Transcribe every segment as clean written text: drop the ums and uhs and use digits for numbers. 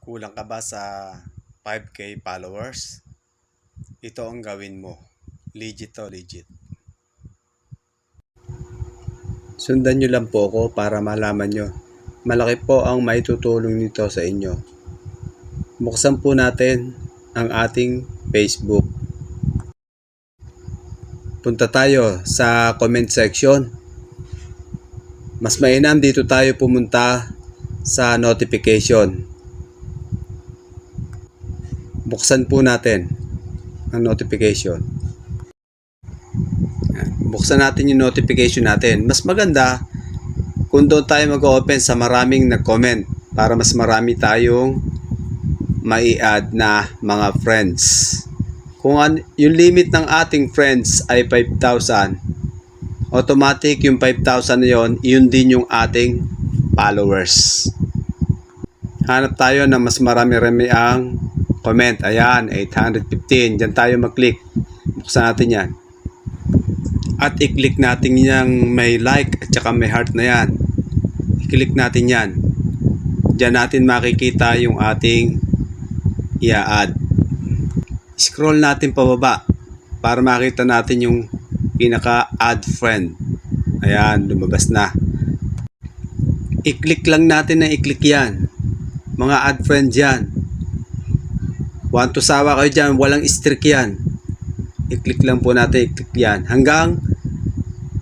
Kulang ka ba sa 5K followers? Ito ang gawin mo. Legit to, legit. Sundan nyo lang po ako para malaman nyo. Malaki po ang maitutulong nito sa inyo. Buksan po natin ang ating Facebook. Punta tayo sa comment section. Mas mainam dito tayo pumunta sa notification. Buksan po natin ang notification. Buksan natin yung notification natin. Mas maganda kung doon tayo mag-open sa maraming nag-comment para mas marami tayong mai-add na mga friends. Kung yung limit ng ating friends ay 5,000, automatic yung 5,000 na yun din yung ating followers. Hanap tayo na mas marami-rami ang comment. Ayan, 815. Diyan tayo mag-click. Buksan natin yan. At i-click natin yung may like at saka may heart na yan. I-click natin yan. Diyan natin makikita yung ating i-add. Scroll natin pababa para makita natin yung pinaka-add friend. Ayan, lumabas na. I-click lang natin na i-click yan. Mga add friends yan. Want to sawa kayo dyan, walang streak yan. I-click lang po natin, i-click yan. Hanggang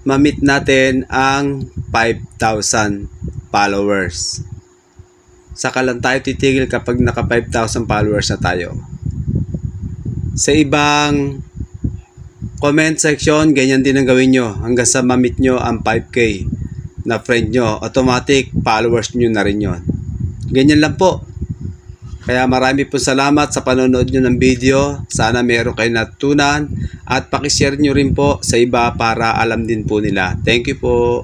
ma-meet natin ang 5,000 followers. Saka lang tayo titigil kapag naka 5,000 followers na tayo. Sa ibang comment section, ganyan din ang gawin nyo. Hanggang sa ma-meet nyo ang 5K na friend nyo, automatic followers nyo na rin yun. Ganyan lang po. Kaya marami po salamat sa panonood nyo ng video. Sana meron kayo natutunan at pakishare nyo rin po sa iba para alam din po nila. Thank you po.